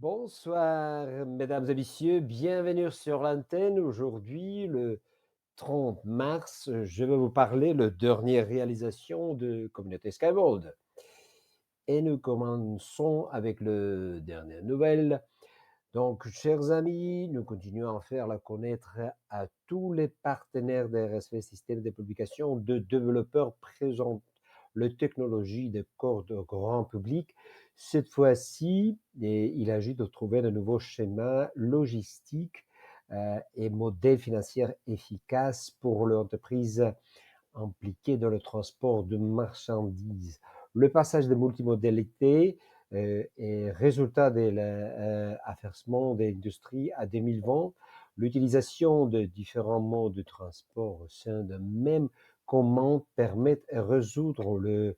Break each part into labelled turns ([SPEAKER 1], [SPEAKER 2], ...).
[SPEAKER 1] Bonsoir, mesdames et messieurs, bienvenue sur l'antenne. Aujourd'hui, le 30 mars, je vais vous parler de la dernière réalisation de Communauté Skyworld. Et nous commençons avec la dernière nouvelle. Donc, chers amis, nous continuons à faire la connaître à tous les partenaires des RSV Système de publication de développeurs présents la technologie de corps de grand public. Cette fois-ci, il agit de trouver de nouveaux schémas logistiques et modèles financiers efficaces pour l'entreprise impliquée dans le transport de marchandises. Le passage de multimodalité est résultat de l'affaissement de l'industrie à 2020. L'utilisation de différents modes de transport au sein de même commande permet de résoudre le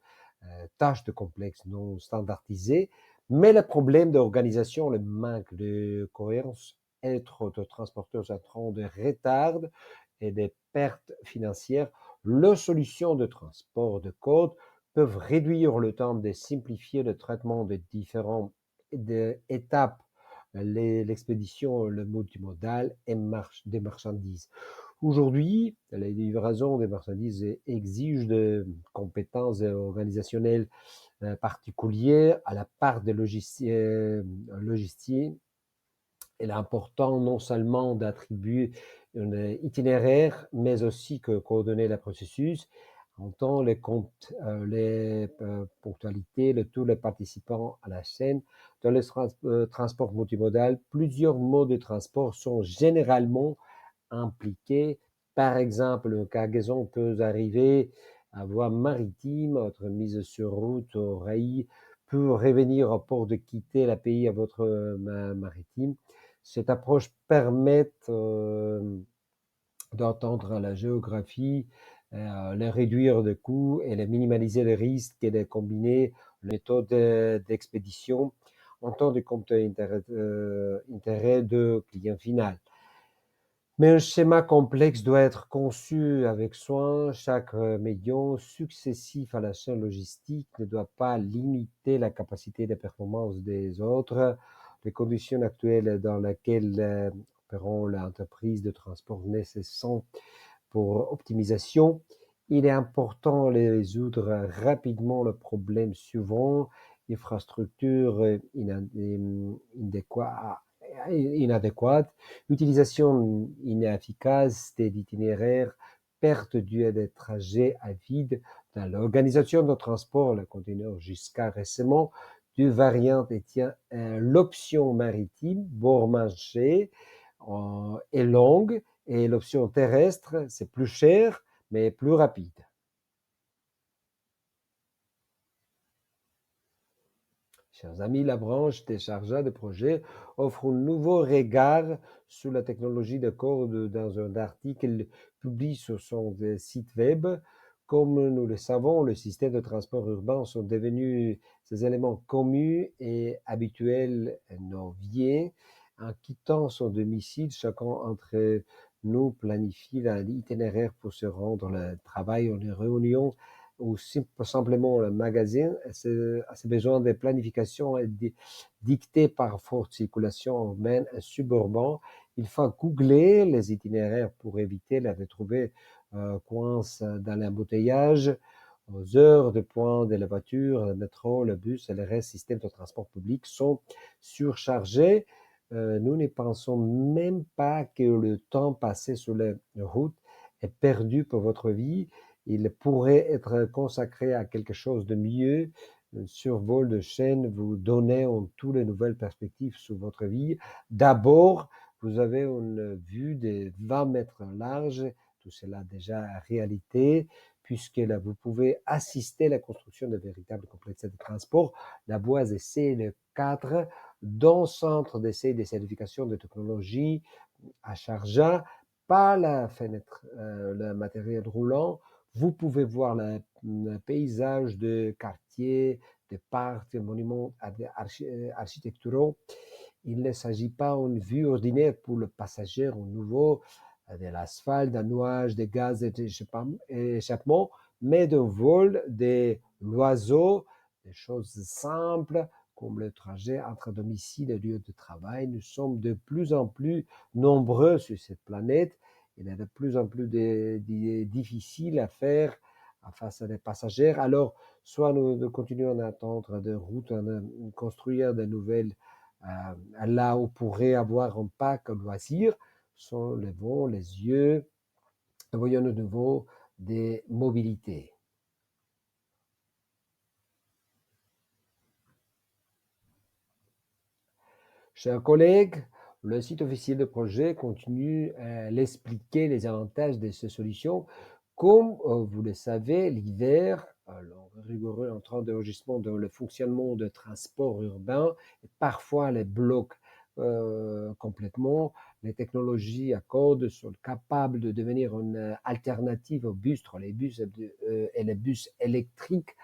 [SPEAKER 1] tâches de complexes non standardisées, mais le problème d'organisation, le manque de cohérence, être de transporteurs entrant de retard et des pertes financières, les solutions de transport de code peuvent réduire le temps de simplifier le traitement de différentes étapes, l'expédition, le multimodal et des marchandises. Aujourd'hui, la livraison des marchandises exige de compétences organisationnelles particulières à la part des logiciels. Il est important non seulement d'attribuer un itinéraire, mais aussi que coordonner le processus en temps les comptes, les ponctualités de tous les participants à la chaîne. Dans le transport multimodal, plusieurs modes de transport sont généralement impliqués. Par exemple, une cargaison peut arriver à voie maritime, être mise sur route au rail, peut revenir au port de quitter le pays à votre maritime. Cette approche permet d'entendre la géographie, de réduire les coûts et de minimaliser les risques et de combiner méthode d'expédition en tant que compte intérêt de client final. Mais un schéma complexe doit être conçu avec soin. Chaque médium successif à la chaîne logistique ne doit pas limiter la capacité de performance des autres. Les conditions actuelles dans lesquelles opéreront l'entreprise de transport nécessaires pour optimisation, il est important de résoudre rapidement le problème suivant: infrastructure inadéquate, utilisation inefficace des itinéraires, perte due à des trajets à vide. Dans l'organisation de transport, le conteneur jusqu'à récemment, deux variantes étaient l'option maritime, bord marché, est longue, et l'option terrestre, c'est plus cher, mais plus rapide. Chers amis, la branche des chargeurs de projet offre un nouveau regard sur la technologie de code dans un article publié sur son site web. Comme nous le savons, les systèmes de transport urbain sont devenus ces éléments communs et habituels à nos vies. En quittant son domicile, chacun d'entre nous planifie l'itinéraire pour se rendre au travail ou en réunion ou simplement le magasin, à ses besoins de planification dictés par forte circulation urbaine et suburbaine. Il faut googler les itinéraires pour éviter de retrouver coince dans l'embouteillage aux heures de pointe de la voiture, le métro, le bus et les restes systèmes de transport public sont surchargés. Nous ne pensons même pas que le temps passé sur les routes est perdu pour votre vie. Il pourrait être consacré à quelque chose de mieux. Un survol de chaîne vous donnant toutes les nouvelles perspectives sur votre vie. D'abord, vous avez une vue de 20 mètres large, tout cela déjà réalité, puisque là, vous pouvez assister à la construction de véritables complexes de transport. La Boise essaie le 4 dans le centre d'essai de certification de technologie à Sharjah, par la fenêtre, le matériel roulant. Vous pouvez voir le paysage de quartiers, de parcs, de monuments architecturaux. Il ne s'agit pas d'une vue ordinaire pour le passager au nouveau de l'asphalte, d'un nuage de gaz et d'échappement, mais d'un vol des oiseaux, des choses simples comme le trajet entre domicile et lieu de travail. Nous sommes de plus en plus nombreux sur cette planète. Il est de plus en plus difficile à faire face à des passagers. Alors, soit nous continuons à attendre des routes, à construire de nouvelles là où pourrait avoir un parc loisir, sont les vents, les yeux, voyons de nouveau des mobilités. Chers collègues, le site officiel de projet continue à l'expliquer les avantages de ces solutions. Comme vous le savez, l'hiver, le rigoureux entrant d'enregistrement dans le fonctionnement de transport urbain, et parfois les blocs complètement. Les technologies à code sont capables de devenir une alternative aux bus, les bus et les bus électriques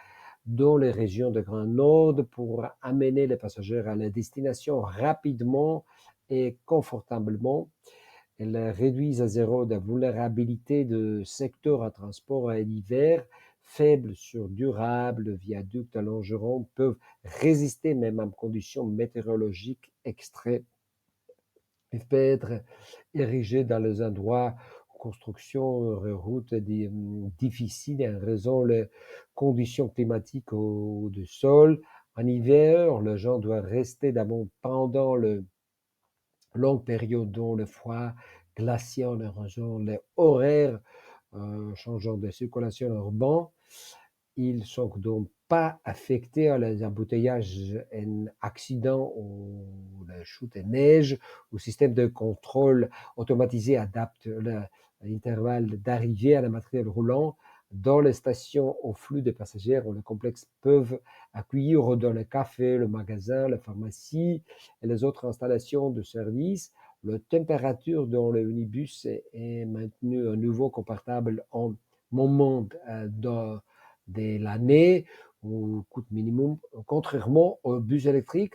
[SPEAKER 1] dans les régions de Grand Nord pour amener les passagers à la destination rapidement et confortablement. Elles réduisent à zéro la vulnérabilité de secteurs à transport à l'hiver. Faibles sur durables, viaducs à longerons peuvent résister même en conditions météorologiques extrêmes. Ils peuvent être érigés dans les endroits construction route difficile en raison des conditions climatiques du sol. En hiver, les gens doivent rester d'abord pendant le longue période dont le froid glacial en raison les horaires changeant de circulation urbaine. Ils sont donc pas affectés à les embouteillages en accident ou la chute de neige. Le système de contrôle automatisé adapte l'intervalle d'arrivée à la matériel roulant dans les stations au flux de passagers où les complexes peuvent accueillir dans le café, le magasin, la pharmacie et les autres installations de service. La température dans le minibus est maintenue à nouveau confortable en moment de l'année au coût minimum, contrairement aux bus électriques,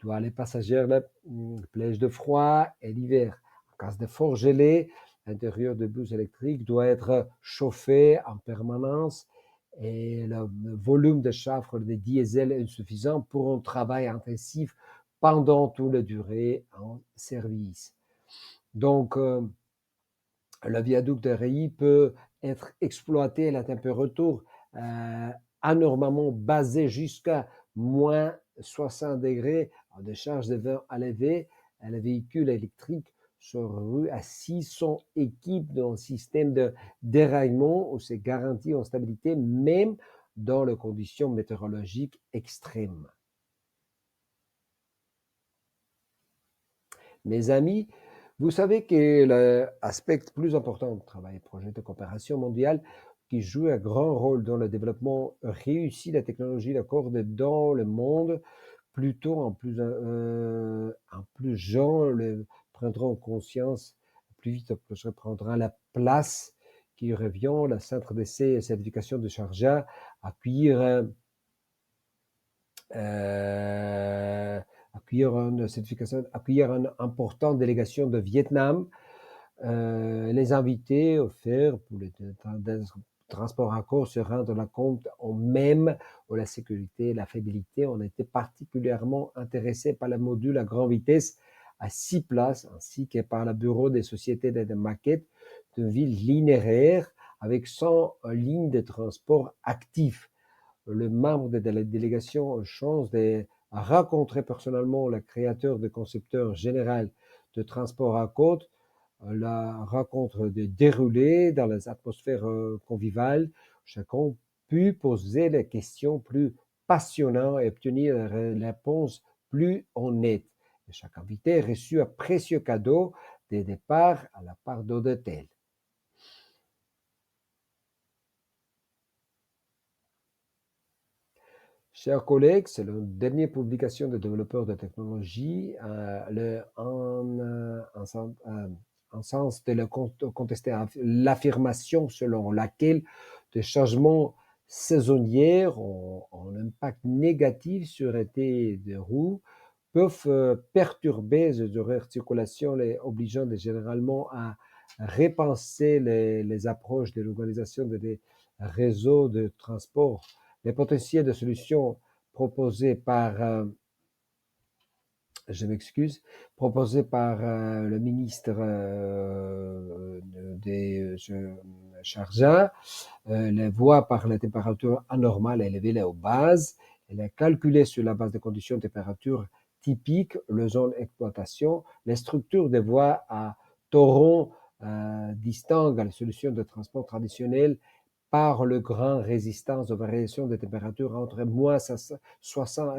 [SPEAKER 1] où les passagers plègent de froid et l'hiver. En cas de fort gelée, l'intérieur du bus électrique doit être chauffé en permanence et le volume de chauffe des diesel est insuffisant pour un travail intensif pendant toute la durée en service. Donc, le viaduc de Reilly peut être exploité à la température anormalement basée jusqu'à moins 60 degrés de charge de vent élevée. Les véhicules électriques sont assis, sont équipés d'un système de déraillement où c'est garanti en stabilité, même dans les conditions météorologiques extrêmes. Mes amis, vous savez que l'aspect plus important du travail et projet de coopération mondiale qui joue un grand rôle dans le développement réussi de la technologie de corde dans le monde, plutôt en plus gens le prendront conscience, plus vite se prendra la place qui revient, le centre d'essai et certification de Sharjah, accueillir euh, accueillir une importante délégation de Vietnam, les invités offerts pour les transports à court se rendre compte en même où la sécurité et la fiabilité. On était particulièrement intéressés par le module à grande vitesse à 6 places, ainsi que par le bureau des sociétés de maquettes de villes linéaires avec 100 lignes de transport actifs. Le membre de la délégation a chance de rencontrer personnellement le créateur de concepteur général de transport à côte. La rencontre de déroulée dans les atmosphères conviviales. Chacun pu poser les questions plus passionnantes et obtenir des réponses plus honnêtes. Et chaque invité a reçu un précieux cadeau de départ à la part d'Audetel. Chers collègues, c'est la dernière publication de développeurs de technologie. En sens de contester l'affirmation selon laquelle des changements saisonniers ont un impact négatif sur l'été des roues, peuvent perturber les horaires de circulation, les obligeant généralement à repenser les approches de l'organisation des réseaux de transport. Les potentiels de solutions proposés par, je m'excuse, proposés par le ministre des Sharjah, les voies par la température anormale élevée aux bases. Elle est calculée sur la base des conditions de température typiques, le zone d'exploitation. Les structures des voies à torrents distinguent les solutions de transport traditionnelles par le grand résistance aux variations de température entre moins 60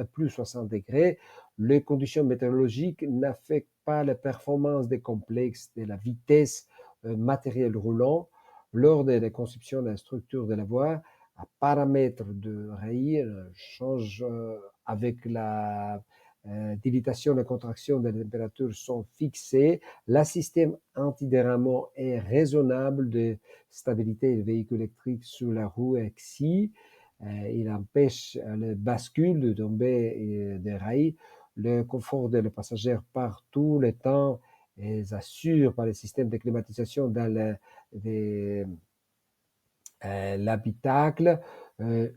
[SPEAKER 1] et plus 60 degrés. Les conditions météorologiques n'affectent pas la performance des complexes de la vitesse matériel roulant. Lors de la conception de la structure de la voie, un paramètre de rail change avec la dilatation et contraction de la température sont fixés. Le système antidérapement est raisonnable de stabilité du véhicule électrique sur la roue axis. Il empêche le bascule de tomber des rails. Le confort des passagers par tout le temps est assuré par le système de climatisation dans l'habitacle.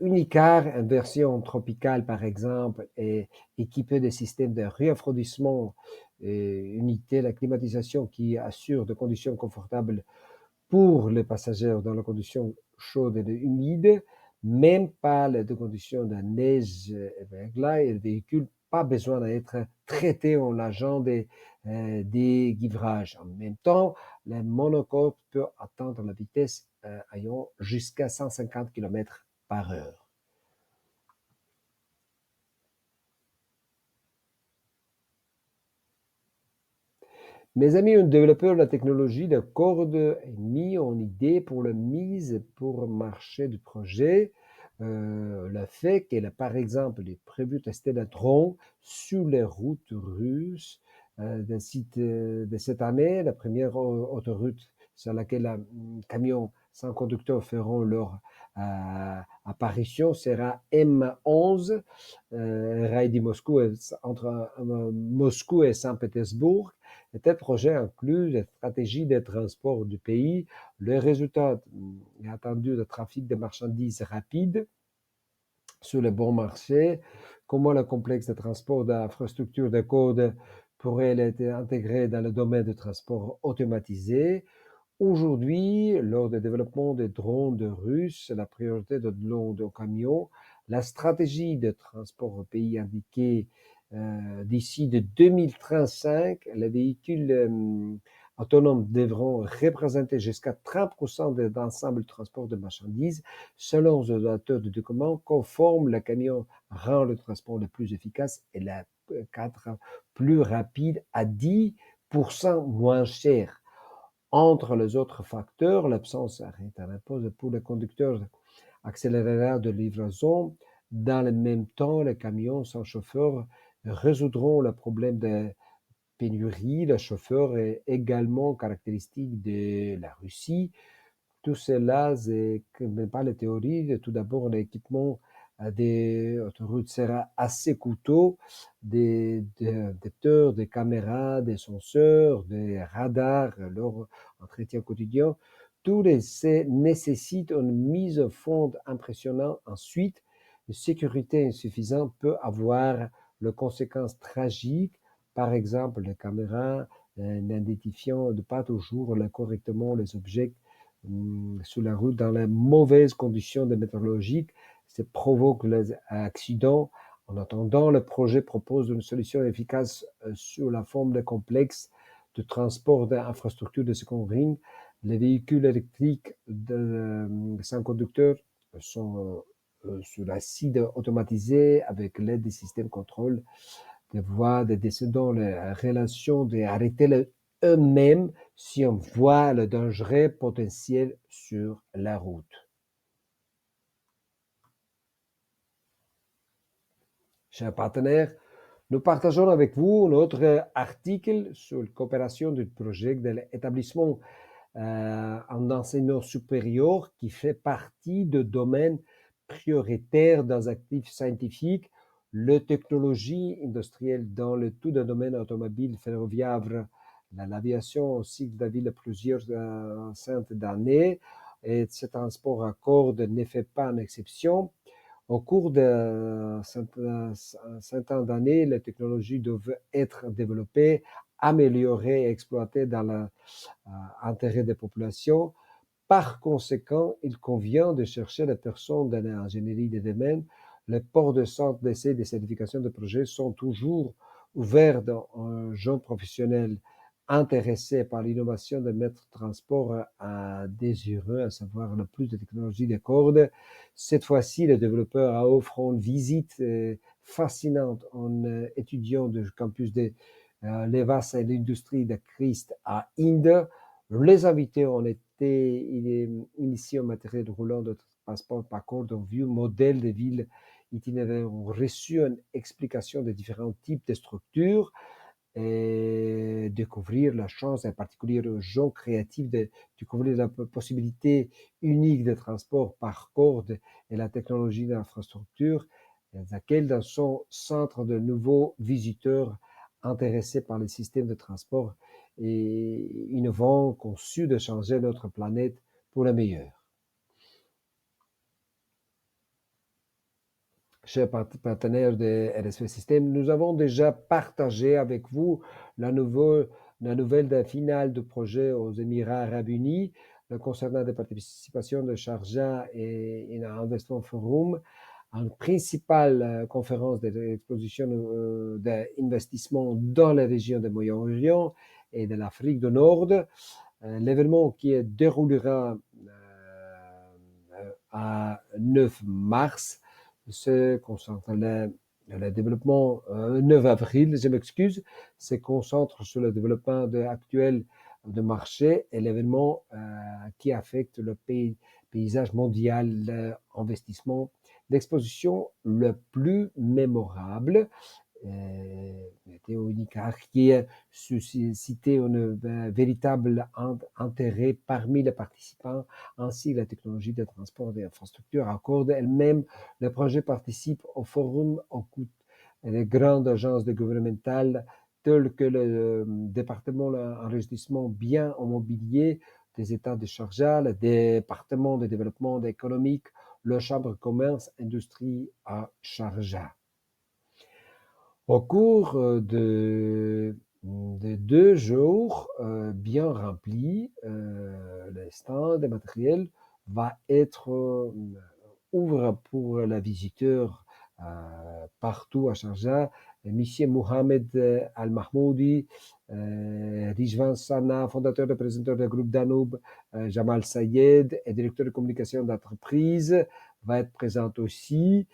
[SPEAKER 1] Unicar, une version tropicale par exemple, est équipée de systèmes de refroidissement et unité la climatisation qui assure des conditions confortables pour les passagers dans les conditions chaudes et humides, même pas les conditions de neige et verglas, et le véhicule pas besoin d'être traité en agent des dégivrage. En même temps, le monocoque peut atteindre la vitesse ayant jusqu'à 150 km par heure. Mes amis, un développeur de la technologie de corde est mis en idée pour la mise pour marché du projet. Le fait qu'elle a par exemple prévu de tester le drone sur les routes russes de cette année, la première autoroute sur laquelle un camion semi-conducteurs feront leur apparition sera M11, rail de Moscou entre Moscou et Saint-Pétersbourg. Et tel projet inclut la stratégie de transport du pays. Le résultat est attendu de trafic de marchandises rapide sur le bon marché, comment le complexe de transport d'infrastructures de code pourrait être intégré dans le domaine du transport automatisé. Aujourd'hui, lors du développement des drones de Russes, la priorité de l'eau de camions, la stratégie de transport au pays indiquée d'ici de 2035, les véhicules autonomes devront représenter jusqu'à 30% de l'ensemble du transport de marchandises. Selon le donateur de documents conformes, le camion rend le transport le plus efficace et le 4 plus rapide à 10% moins cher. Entre les autres facteurs, l'absence d'arrêt à la pause pour les conducteurs accélérera de livraison. Dans le même temps, les camions sans chauffeur résoudront le problème de pénurie. Le chauffeur est également caractéristique de la Russie. Tout cela, c'est pas la théorie. Tout d'abord, l'équipement des autoroutes sera assez coûteux, des détecteurs, des caméras, des senseurs, des radars, leur entretien quotidien. Tout ces nécessite une mise au fond impressionnante. Ensuite, une sécurité insuffisante peut avoir les conséquences tragiques. Par exemple, les caméras n'identifiant pas toujours correctement les objets sur la route dans les mauvaises conditions météorologiques, ça provoque les accidents. En attendant, le projet propose une solution efficace sous la forme de complexes de transport d'infrastructures de second ring. Les véhicules électriques sans conducteur sont sur la site automatisée avec l'aide des systèmes de contrôle des voies, des décidant la relation d'arrêter eux-mêmes si on voit le danger potentiel sur la route. Chers partenaires, nous partageons avec vous notre article sur la coopération du projet de l'établissement en enseignement supérieur qui fait partie de domaines prioritaires dans les actifs scientifiques, la technologie industrielle dans tout le domaine automobile, ferroviaire, l'aviation aussi de la ville plusieurs centaines d'années et ce transport à corde ne fait pas une exception. Au cours de centaines d'années, les technologies doivent être développées, améliorées et exploitées dans l'intérêt des populations. Par conséquent, il convient de chercher les personnes dans l'ingénierie des domaines. Les ports de centres d'essai et de certification de projets sont toujours ouverts dans un jeune professionnel intéressé par l'innovation de mettre transport à désireux, à savoir le plus de technologies de cordes. Cette fois-ci, les développeurs offrent une visite fascinante en étudiant du campus de l'EVAS et l'industrie de Christ à Inde. Les invités ont été initiés en matériel roulant de transport par corde, ont vu modèle de ville itinéraire, ont reçu une explication des différents types de structures et découvrir la chance, en particulier aux gens créatifs, de découvrir la possibilité unique de transport par corde et la technologie d'infrastructure, laquelle dans son centre de nouveaux visiteurs intéressés par les systèmes de transport et innovants conçus de changer notre planète pour le meilleur. Chers partenaires de RSV System, nous avons déjà partagé avec vous la nouvelle de finale du projet aux Émirats Arabes Unis concernant la participation de Sharjah et un Investment Forum, une principale conférence d'exposition d'investissement dans la région du Moyen-Orient et de l'Afrique du Nord. L'événement qui déroulera à 9 mars se concentre le développement 9 avril, je m'excuse, se concentre sur le développement actuel de marché et l'événement qui affecte le paysage mondial, l'investissement, l'exposition le plus mémorable météo unique, qui a suscité un véritable intérêt parmi les participants. Ainsi, la technologie de transport et d'infrastructure accorde elle-même. Le projet participe au forum au coût les grandes agences gouvernementales telles que le département d'enregistrement bien immobilier des États de Sharjah, le département de développement économique, la Chambre de commerce industrie à Sharjah. Au cours de 2 jours bien remplis, le stand de matériel va être ouvert pour les visiteurs partout à Sharjah. Monsieur Mohamed Al-Mahmoudi, Rijwan Sana, fondateur et président du groupe Danube, Jamal Sayed, et directeur de communication d'entreprise, va être présent aussi.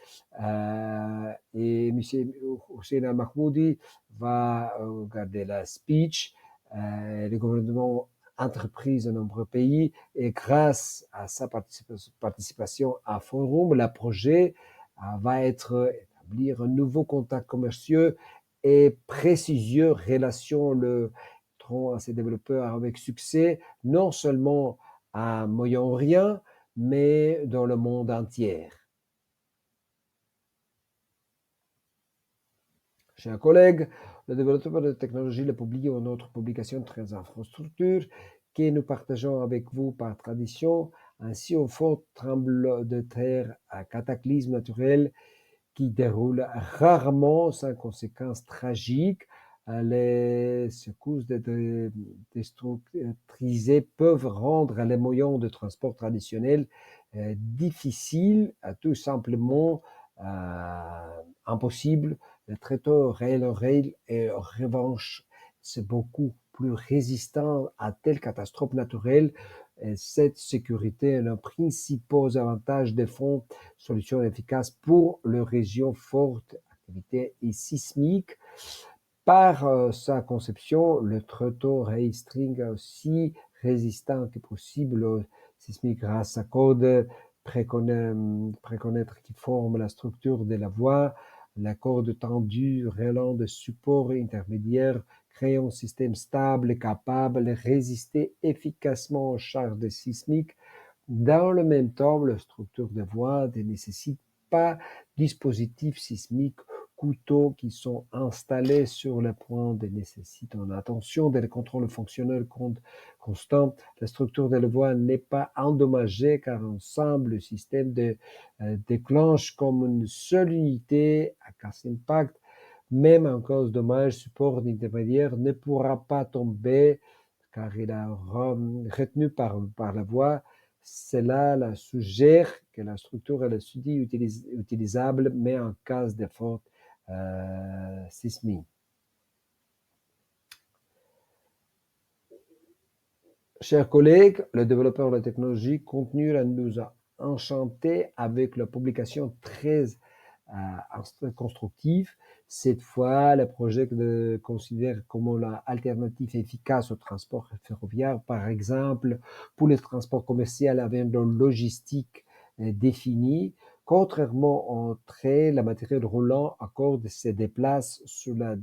[SPEAKER 1] Et M. Hussein Al-Mahmoudi va garder la speech. Le gouvernement entreprise de nombreux pays et grâce à sa participation à Forum, le projet va être établir un nouveau contact commercial et précieux relations à ses développeurs avec succès, non seulement à Moyen-Orient, mais dans le monde entier. Chers collègues, le développement de technologie est publié dans notre publication Trends Infrastructure que nous partageons avec vous par tradition, ainsi au fort tremblement de terre à cataclysme naturel qui déroule rarement sans conséquences tragiques. Les secousses destructrices peuvent rendre les moyens de transport traditionnels difficiles, tout simplement impossibles. Le traiteur rail est en revanche, c'est beaucoup plus résistant à telle catastrophe naturelle. Et cette sécurité est l'un des principaux avantages des fonds solutions efficaces pour les régions fortes activité et sismique. Par sa conception, le traiteur rail string est aussi résistant que possible au sismique grâce à code préconnaître qui forme la structure de la voie. La corde tendue relant de support intermédiaire crée un système stable capable de résister efficacement aux charges sismiques. Dans le même temps, la structure de voie ne nécessite pas de dispositifs sismiques coûteux qui sont installés sur le point de nécessiter une attention des contrôles fonctionnels constant. La structure de la voie n'est pas endommagée car ensemble le système déclenche comme une seule unité à casse impact. Même en cas de dommage, support intermédiaire ne pourra pas tomber car il est retenu par la voie. Cela suggère que la structure est utilisable, mais en cas de forte sismique. Chers collègues, le développeur de technologie continue à nous enchanter avec la publication très constructive. Cette fois, le projet considère comme l'alternative efficace au transport ferroviaire, par exemple, pour les transports commerciaux avec une logistique définie. Contrairement au train, le matériel roulant se déplace sur le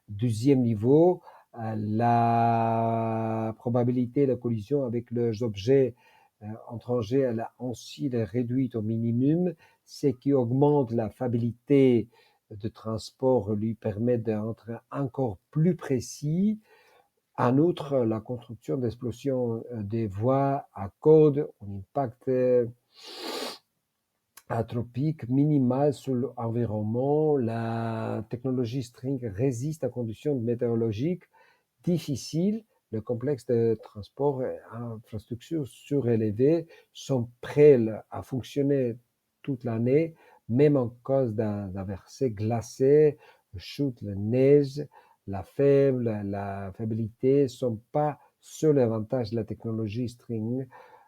[SPEAKER 1] deuxième niveau. La probabilité de collision avec les objets étrangers est ainsi réduite au minimum, ce qui augmente la fiabilité de transport, lui permet d'être encore plus précis. En outre, la construction d'explosions des voies accorde un impact anthropique minimal sur l'environnement. La technologie string résiste à conditions météorologiques difficiles. Le complexe de transport et infrastructures surélevées sont prêts à fonctionner toute l'année, même en cas d'averses glacées, chute de neige. La fiabilité ne sont pas seuls avantages de la technologie string.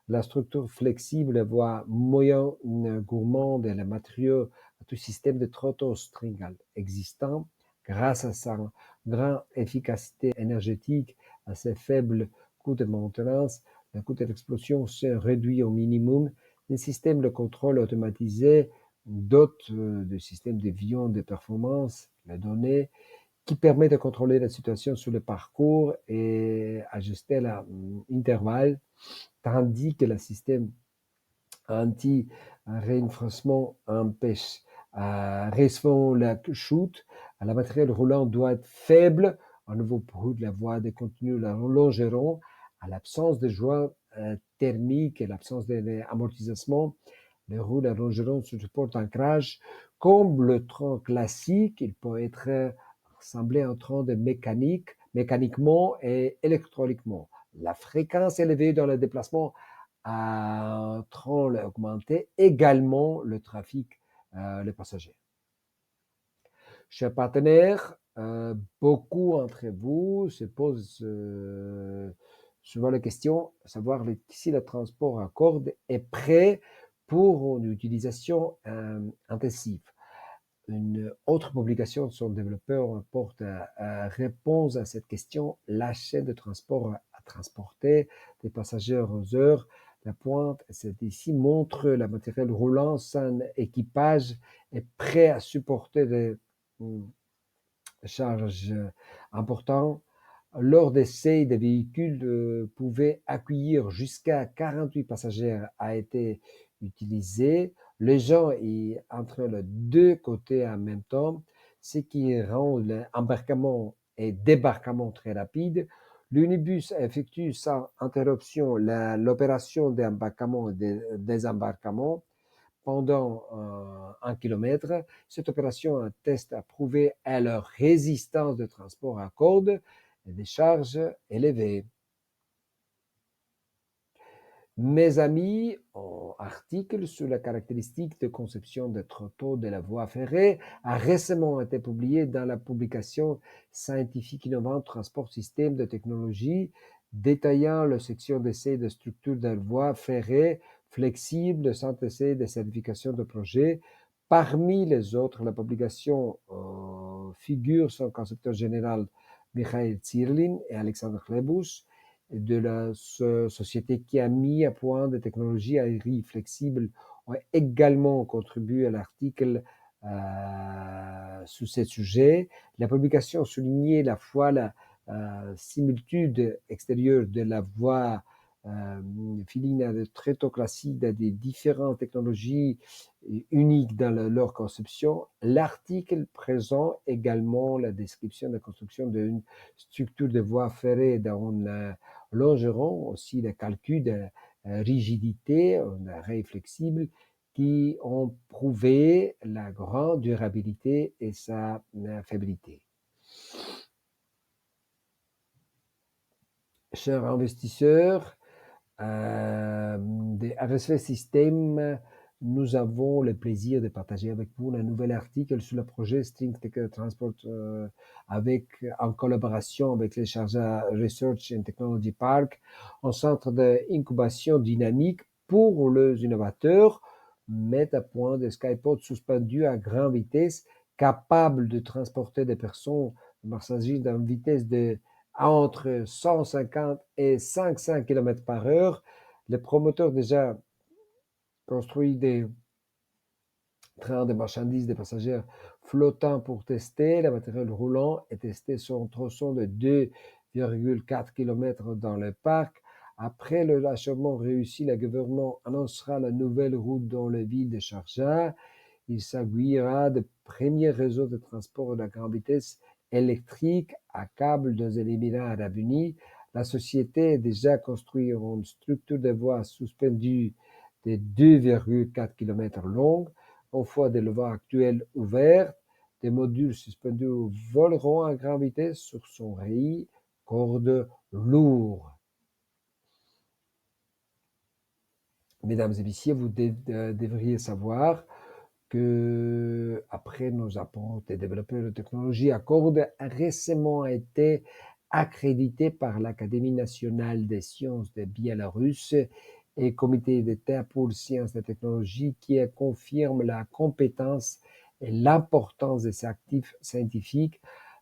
[SPEAKER 1] La structure flexible, voire moyen gourmande et les matériaux, tout système de trottoir stringal existant, grâce à sa grande efficacité énergétique, à ses faibles coûts de maintenance, le coût de l'explosion se réduit au minimum. Les systèmes de contrôle automatisé dotent de systèmes de vision de performance, les données, qui permet de contrôler la situation sur le parcours et ajuster l'intervalle, tandis que le système anti-reinforcement empêche recevant la chute. Le matériel roulant doit être faible, un nouveau bruit de la voie de continu la longeront, à l'absence de joie thermique et l'absence d'amortissement. Les roues la longeront sur le support d'ancrage. Comme le tronc classique, il peut être ressemblé à un tronc de mécaniquement et électroniquement. La fréquence élevée dans le déplacement à tronc augmenter également le trafic, les passagers. Chers partenaires, beaucoup d'entre vous se posent souvent la question de savoir si le transport à corde est prêt pour une utilisation intensive. Une autre publication de son développeur apporte réponse à cette question. La chaîne de transport à transporter des passagers aux heures la pointe, ici montre le matériel roulant sans équipage est prêt à supporter des charges importantes. Lors d'essais, des véhicules pouvaient accueillir jusqu'à 48 passagers a été utilisé. Les gens entre les deux côtés en même temps, ce qui rend l'embarquement et débarquement très rapide. L'unibus effectue sans interruption l'opération d'embarquement et de désembarquement pendant 1 kilomètre. Cette opération atteste à prouver à leur résistance de transport à corde et des charges élevées. Mes amis, un article sur la caractéristique de conception des tréteaux de la voie ferrée a récemment été publié dans la publication scientifique innovante Transport Système de technologie, détaillant la section d'essai de structure de la voie ferrée flexible, sans essai de certification de projet. Parmi les autres, la publication figure son concepteur général Mikhail Tsirlin et Alexandre Lebus, de la société qui a mis à point des technologies aériennes flexibles ont également contribué à l'article sur ce sujet. La publication soulignait la fois la similitude extérieure de la voie filine de tréteaux classiques des différentes technologies uniques dans leur conception. L'article présente également la description de la construction d'une structure de voie ferrée dans une longeront aussi le calcul de rigidité, un arrêt flexible qui ont prouvé la grande durabilité et sa fiabilité. Chers investisseurs, de RSV System, nous avons le plaisir de partager avec vous un nouvel article sur le projet String Transport en collaboration avec les Sharjah Research and Technology Park, un centre d'incubation dynamique pour les innovateurs, met à point des skypods suspendus à grande vitesse, capables de transporter des personnes, des passagers d'une vitesse de entre 150 et 500 km par heure. Les promoteurs déjà construit des trains de marchandises, des passagers flottants pour tester. Le matériel roulant est testé sur un tronçon de 2,4 km dans le parc. Après le lâchement réussi, le gouvernement annoncera la nouvelle route dans la ville de Sharjah. Il s'aguillera de premiers réseaux de transport de grande vitesse électrique à câble dans les Émirats arabes unis. La société a déjà construit une structure de voies suspendues de 2,4 km longues, une fois des voies actuelles ouvertes. Des modules suspendus voleront à grande vitesse sur son rail corde lourd. Mesdames et messieurs, vous devriez savoir que, après nos apports des développeurs de technologie, Accord a récemment été accrédité par l'Académie nationale des sciences de Biélorusse et Comité d'État pour sciences et technologies qui confirme la compétence et l'importance de ces actifs scientifiques.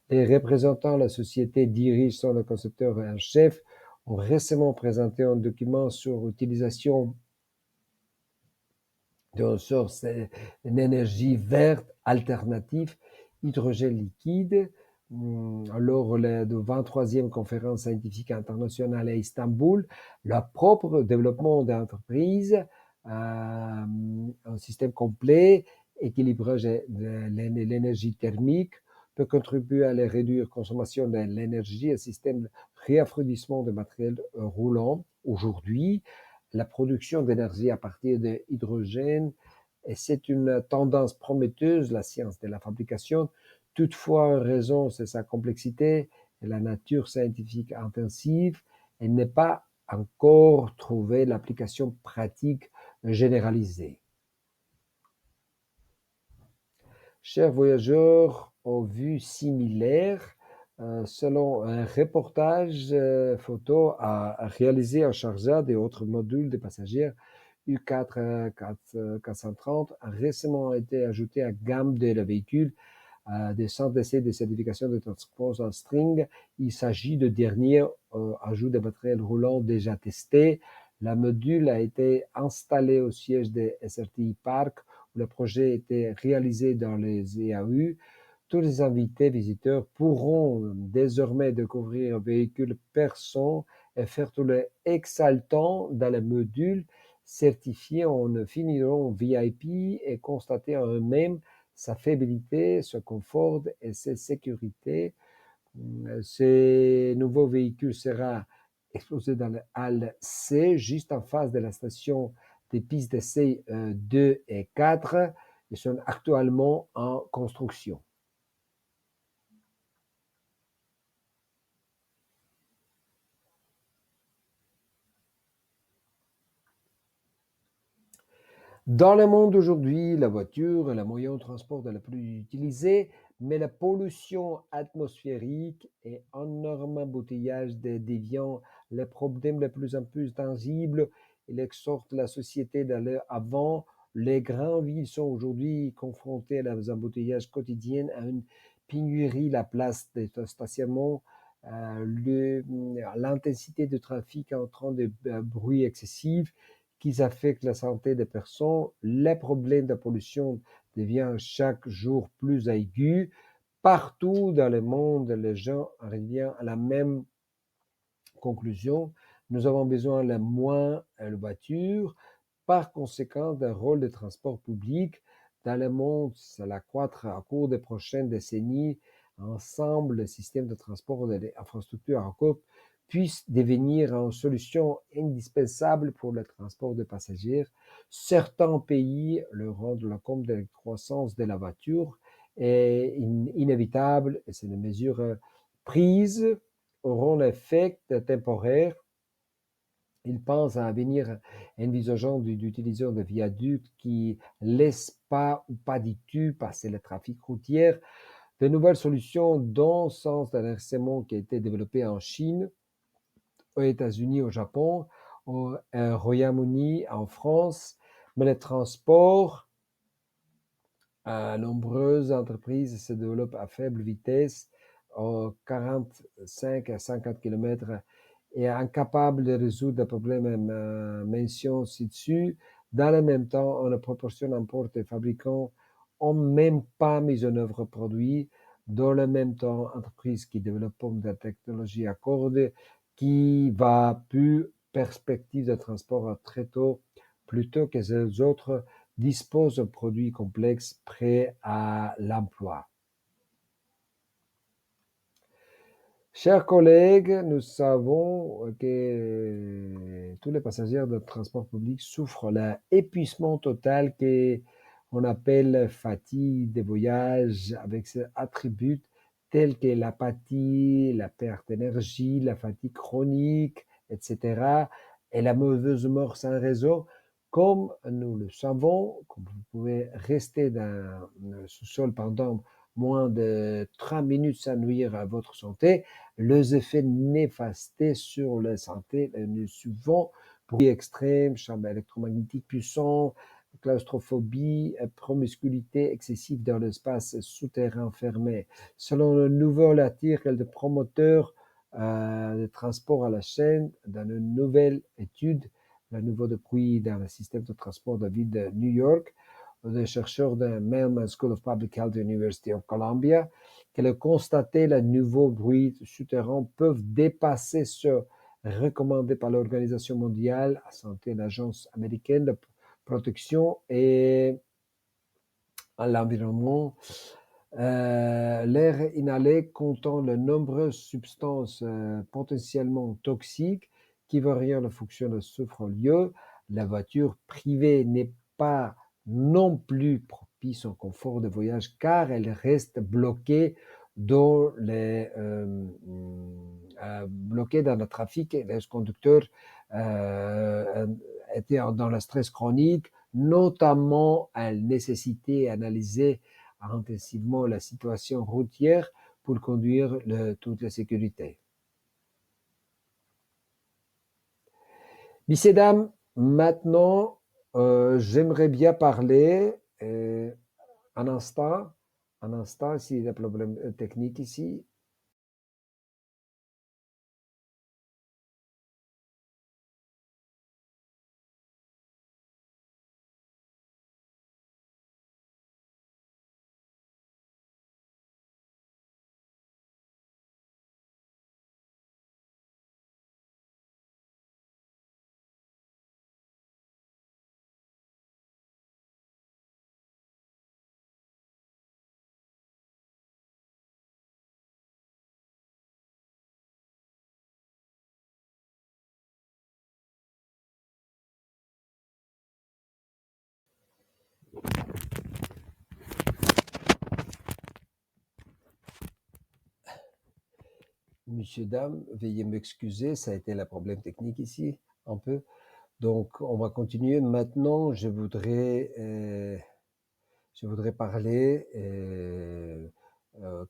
[SPEAKER 1] Les représentants de la société dirigent le concepteur en chef ont récemment présenté un document sur l'utilisation d'une source d'énergie verte alternative, hydrogène liquide, Lors de 23e conférence scientifique internationale à Istanbul, le propre développement d'entreprises, un système complet, équilibrage de l'énergie thermique, peut contribuer à la réduire la consommation de l'énergie, un système de réaffranchissement de matériel roulant. Aujourd'hui, la production d'énergie à partir de hydrogène, et c'est une tendance prometteuse, la science de la fabrication. Toutefois, en raison de sa complexité et la nature scientifique intensive, elle n'est pas encore trouvé l'application pratique généralisée. Chers voyageurs aux vues similaires, selon un reportage photo à réalisé en Sharjah et autres modules de passagers U4 430 a récemment été ajouté à gamme de véhicules des centres d'essai de certification de transport en string. Il s'agit de dernier ajout de matériel roulant déjà testé. La module a été installée au siège de SRTI Park où le projet a été réalisé dans les EAU. Tous les invités visiteurs pourront désormais découvrir un véhicule perçant et faire tout le exaltant dans le module certifié en finiront VIP et constater en eux-mêmes sa fiabilité, son confort et sa sécurité. Ce nouveau véhicule sera exposé dans le hall C, juste en face de la station des pistes d'essai 2 et 4. Ils sont actuellement en construction. Dans le monde d'aujourd'hui, la voiture est le moyen de transport le plus utilisé, mais la pollution atmosphérique et énorme embouteillage des déviants, les problèmes de plus en plus tangibles, il exhorte la société d'aller avant. Les grandes villes sont aujourd'hui confrontées à des embouteillages quotidiens, à une pénurie, la place de stationnement, l'intensité du trafic entraîne des bruits excessifs qui affectent la santé des personnes. Les problèmes de pollution deviennent chaque jour plus aigus. Partout dans le monde, les gens arrivent à la même conclusion. Nous avons besoin de moins de voitures. Par conséquent, d'un rôle de transport public dans le monde, ça va croître au cours des prochaines décennies. Ensemble, le système de transport et l'infrastructure en couple puissent devenir une solution indispensable pour le transport de passagers. Certains pays le rendent compte de la croissance de la voiture est inévitable et c'est des mesures prises auront l'effet temporaire. Il pense à un avenir envisageant d'utiliser des viaducs qui laissent pas ou pas du tout passer le trafic routier. De nouvelles solutions dans le sens d'un inversement qui a été développé en Chine, aux États-Unis, au Japon, au Royaume-Uni, en France. Mais le transport, nombreuses entreprises se développent à faible vitesse, 45 à 50 km et incapable de résoudre les problèmes mentionnés ci-dessus. Dans le même temps, on proportionne importe les fabricants n'ont même pas mis en œuvre produits. Dans le même temps, entreprises qui développent de la technologie accordée qui va plus perspective de transport très tôt plutôt que les autres disposent de produits complexes prêts à l'emploi. Chers collègues, nous savons que tous les passagers de transport public souffrent l'épuisement total qu'on appelle fatigue de voyage avec ses attributs tels que l'apathie, la perte d'énergie, la fatigue chronique, etc. et la mauvaise humeur sans raison. Comme nous le savons, comme vous pouvez rester dans le sous-sol pendant moins de 30 minutes sans nuire à votre santé, les effets néfastes sur la santé nous suivons bruit extrême, champs électromagnétiques puissants, claustrophobie, promiscuité excessive dans l'espace souterrain fermé. Selon le nouvel article de promoteur de transport à la chaîne, dans une nouvelle étude, le niveau de bruit dans le système de transport de la ville de New York, des chercheurs de Mailman School of Public Health, University of Columbia, qu'elle a constaté les nouveaux bruits souterrains peuvent dépasser ceux recommandés par l'Organisation mondiale de la santé et l'Agence américaine de protection et à l'environnement. L'air inhalé comptant de nombreuses substances potentiellement toxiques qui varient la fonction de soufre-lieu. La voiture privée n'est pas non plus propice au confort de voyage car elle reste bloquée dans le trafic et les conducteurs étaient dans le stress chronique, notamment à nécessiter d'analyser intensivement la situation routière pour conduire toute la sécurité. Messieurs, dames, maintenant, j'aimerais bien parler un instant, s'il y a un problème technique ici. Messieurs, dames, veuillez m'excuser, ça a été le problème technique ici, un peu. Donc, on va continuer. Maintenant, je voudrais parler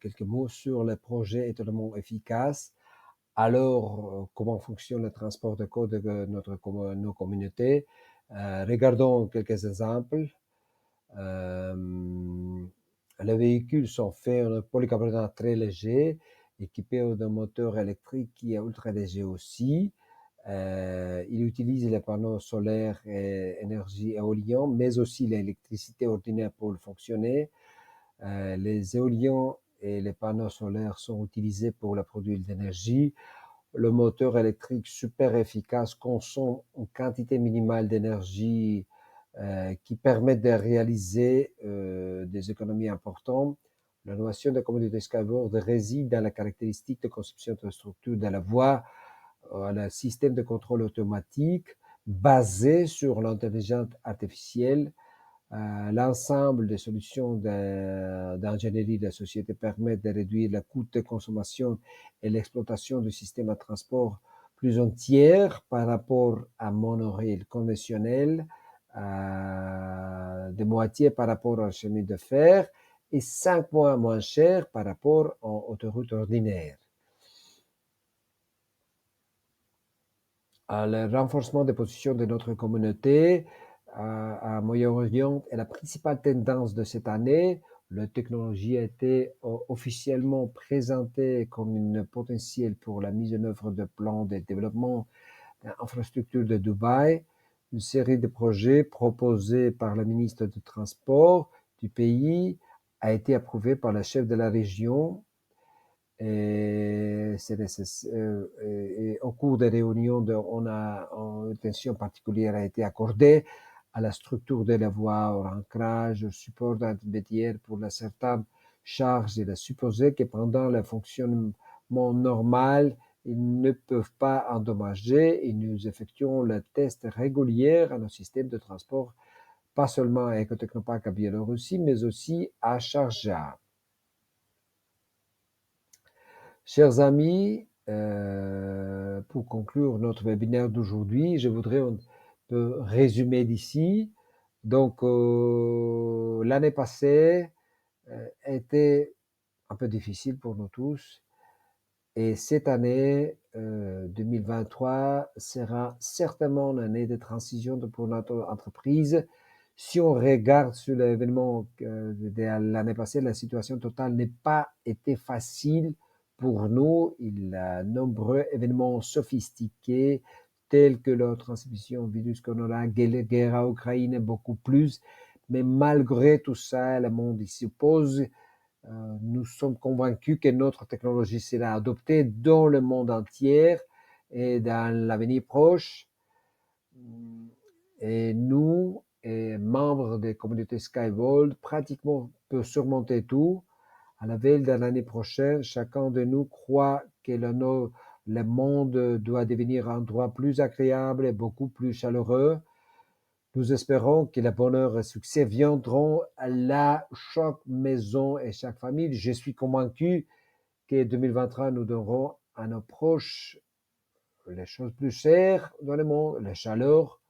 [SPEAKER 1] quelques mots sur le projet étonnamment efficace. Alors, comment fonctionne le transport de code de nos communautés? Regardons quelques exemples. Les véhicules sont faits en polycarbonate très léger, équipés d'un moteur électrique qui est ultra léger aussi. Il utilise les panneaux solaires et énergie éolienne, mais aussi l'électricité ordinaire pour fonctionner. Les éoliens et les panneaux solaires sont utilisés pour la produire d'énergie. Le moteur électrique super efficace consomme une quantité minimale d'énergie qui permet de réaliser des économies importantes. La notion de communauté Skyward réside dans la caractéristique de conception de structure de la voie, un système de contrôle automatique basé sur l'intelligence artificielle. L'ensemble des solutions d'ingénierie de la société permettent de réduire le coût de consommation et l'exploitation du système de transport plus entière par rapport à monorail conventionnel, de moitié par rapport au chemin de fer et 5 fois moins cher par rapport aux autoroutes ordinaires. Le renforcement des positions de notre communauté à Moyen-Orient est la principale tendance de cette année. La technologie a été officiellement présentée comme une potentiel pour la mise en œuvre de plans de développement d'infrastructures de Dubaï. Une série de projets proposés par le ministre du Transport du pays a été approuvée par le chef de la région. Et au cours des réunions, une attention particulière a été accordée à la structure de la voie, au ancrage, au support d'intermédiaire pour certaines charges. Il est supposé que pendant le fonctionnement normal, ils ne peuvent pas endommager et nous effectuons le test régulier à nos systèmes de transport, pas seulement à Ecotechnopark à Biélorussie, mais aussi à Sharjah. Chers amis, pour conclure notre webinaire d'aujourd'hui, je voudrais un peu résumer d'ici. Donc, l'année passée était un peu difficile pour nous tous. Et cette année, 2023, sera certainement une année de transition pour notre entreprise. Si on regarde sur l'événement de l'année passée, la situation totale n'a pas été facile pour nous. Il y a nombreux événements sophistiqués tels que la transmission virus corona, guerre à Ukraine, beaucoup plus. Mais malgré tout ça, le monde s'y oppose. Nous sommes convaincus que notre technologie sera adoptée dans le monde entier et dans l'avenir proche. Et nous, membres des communautés Skyvolt, pratiquement peut surmonter tout. À la veille de l'année prochaine, chacun de nous croit que le monde doit devenir un endroit plus agréable et beaucoup plus chaleureux. Nous espérons que le bonheur et le succès viendront à chaque maison et chaque famille. Je suis convaincu que 2023, nous donnerons à nos proches les choses plus chères dans le monde, la chaleur,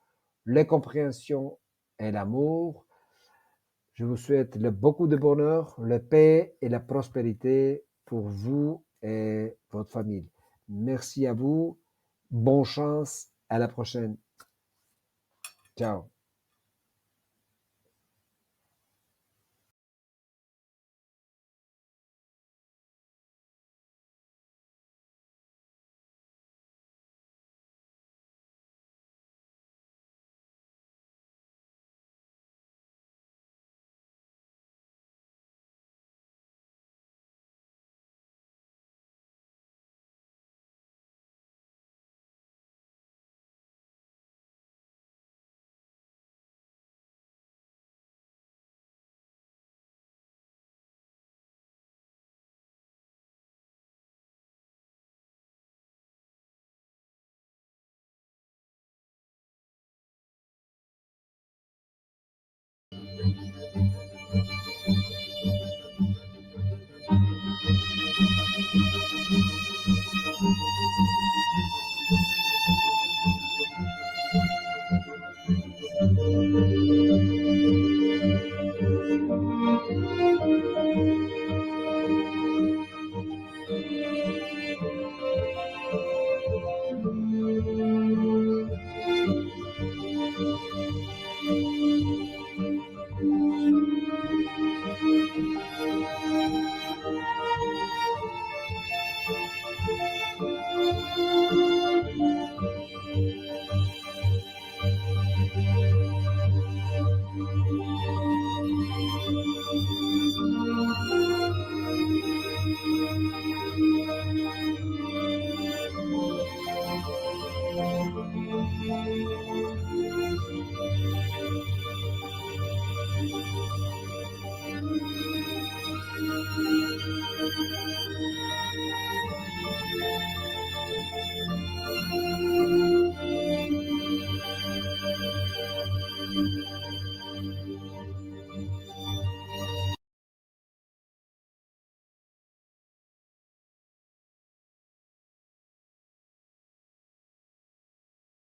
[SPEAKER 1] la compréhension et l'amour. Je vous souhaite beaucoup de bonheur, la paix et la prospérité pour vous et votre famille. Merci à vous. Bonne chance. À la prochaine. Ciao.